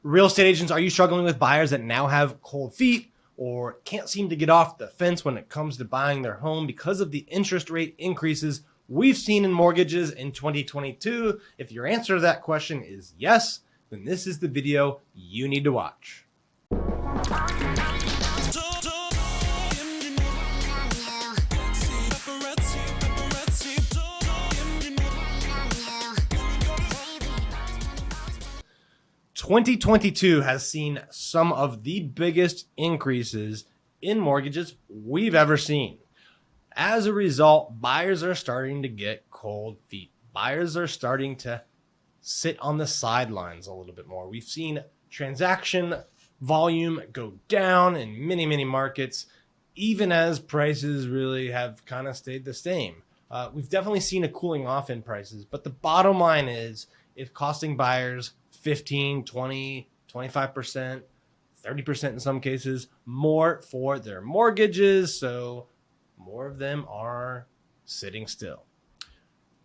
Real estate agents, are you struggling with buyers that now have cold feet or can't seem to get off the fence when it comes to buying their home because of the interest rate increases we've seen in mortgages in 2022? If your answer to that question is yes, then this is the video you need to watch. 2022 has seen some of the biggest increases in mortgages we've ever seen. As a result, buyers are starting to get cold feet. Buyers are starting to sit on the sidelines a little bit more. We've seen transaction volume go down in many markets, even as prices really have kind of stayed the same. We've definitely seen a cooling off in prices, but the bottom line is it's costing buyers 15, 20, 25%, 30% in some cases more for their mortgages. So more of them are sitting still.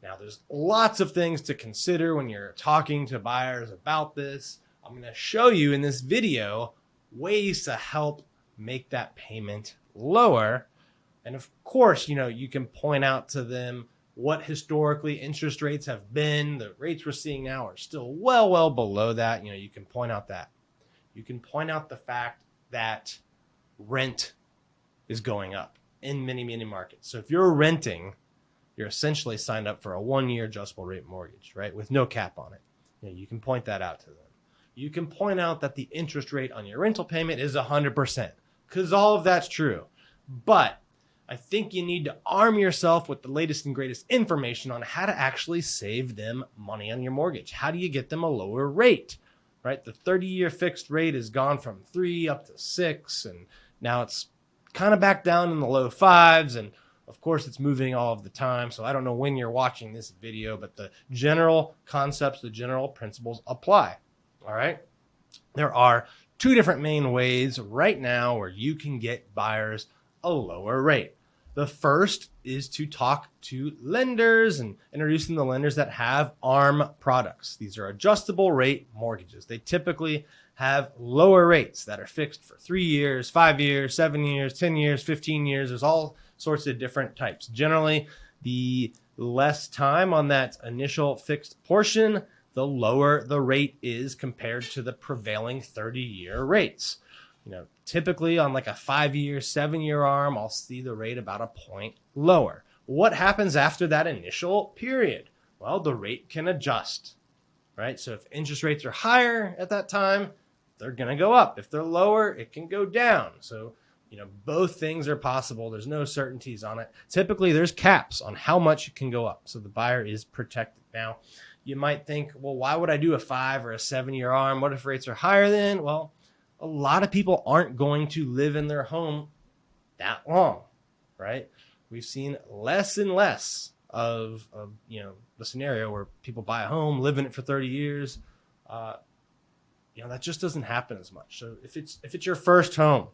Now, there's lots of things to consider when you're talking to buyers about this. I'm going to show you in this video ways to help make that payment lower. And of course, you can point out to them what historically interest rates have been. The rates we're seeing now are still well below that. You can point out that. You can point out the fact that rent is going up in many markets. So if you're renting, you're essentially signed up for a 1-year adjustable rate mortgage, right? With no cap on it. You can point that out to them. You can point out that the interest rate on your rental payment is 100%, because all of that's true. But I think you need to arm yourself with the latest and greatest information on how to actually save them money on your mortgage. How do you get them a lower rate, right? The 30-year fixed rate has gone from 3 up to 6, and now it's kind of back down in the low 5s. And of course, it's moving all of the time. So I don't know when you're watching this video, but the general concepts, the general principles apply. All right. There are 2 different main ways right now where you can get buyers a lower rate. The first is to talk to lenders and introduce them to lenders that have ARM products. These are adjustable rate mortgages. They typically have lower rates that are fixed for 3 years, 5 years, 7 years, 10 years, 15 years. There's all sorts of different types. Generally, the less time on that initial fixed portion, the lower the rate is compared to the prevailing 30-year rates. Typically on like a 5-year, 7-year ARM, I'll see the rate about a point lower. What happens after that initial period? Well, the rate can adjust, right? So if interest rates are higher at that time, they're going to go up. If they're lower, it can go down. So, both things are possible. There's no certainties on it. Typically, there's caps on how much it can go up. So the buyer is protected. Now, you might think, well, why would I do a 5 or a 7-year ARM? What if rates are higher then? Well, a lot of people aren't going to live in their home that long, right? We've seen less and less of the scenario where people buy a home, live in it for 30 years. That just doesn't happen as much. So if it's your first home,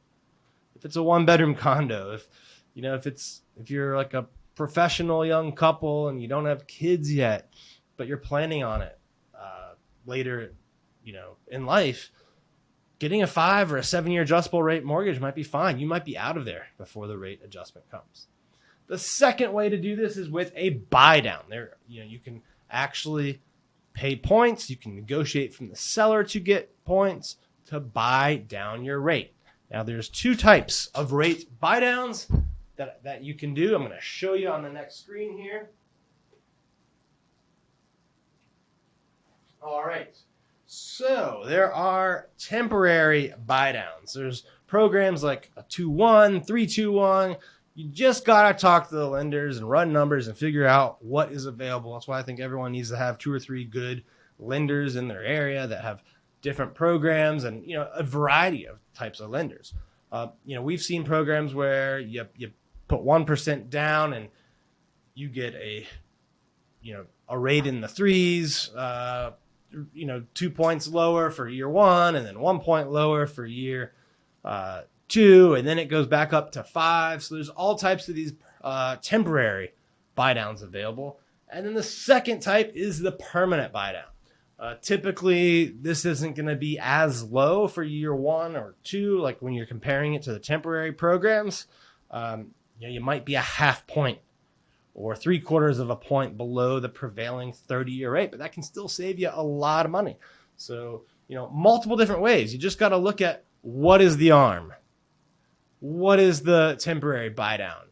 if it's a 1-bedroom condo, if you're like a professional young couple and you don't have kids yet, but you're planning on it later, in life, getting a 5 or a 7-year adjustable rate mortgage might be fine. You might be out of there before the rate adjustment comes. The second way to do this is with a buy down. There, you can actually pay points. You can negotiate from the seller to get points to buy down your rate. Now, there's 2 types of rate buy downs that you can do. I'm going to show you on the next screen here. All right. So there are temporary buy downs. There's programs like a 2-1, 3-2-1. You just got to talk to the lenders and run numbers and figure out what is available. That's why I think everyone needs to have 2 or 3 good lenders in their area that have different programs and, a variety of types of lenders. We've seen programs where you put 1% down and you get a rate in the 3s, 2 points lower for year 1 and then 1 point lower for year 2, and then it goes back up to 5. So there's all types of these temporary buy downs available. And then the second type is the permanent buy down. Typically, this isn't going to be as low for year 1 or 2, like when you're comparing it to the temporary programs. You might be a half point or 3/4 of a point below the prevailing 30-year rate, but that can still save you a lot of money. So, multiple different ways. You just got to look at what is the ARM, what is the temporary buy down,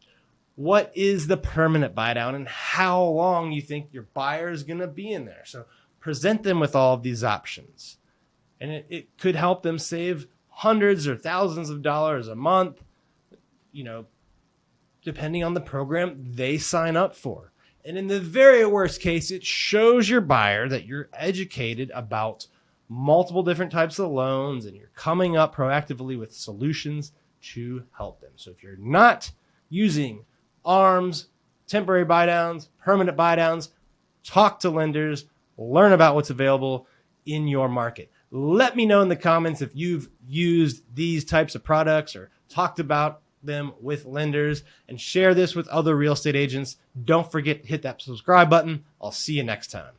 what is the permanent buy down, and how long you think your buyer is going to be in there. So present them with all of these options, and it could help them save hundreds or thousands of dollars a month, depending on the program they sign up for. And in the very worst case, it shows your buyer that you're educated about multiple different types of loans and you're coming up proactively with solutions to help them. So if you're not using ARMs, temporary buy downs, permanent buy downs, talk to lenders, learn about what's available in your market. Let me know in the comments if you've used these types of products or talked about them with lenders, and share this with other real estate agents. Don't forget to hit that subscribe button. I'll see you next time.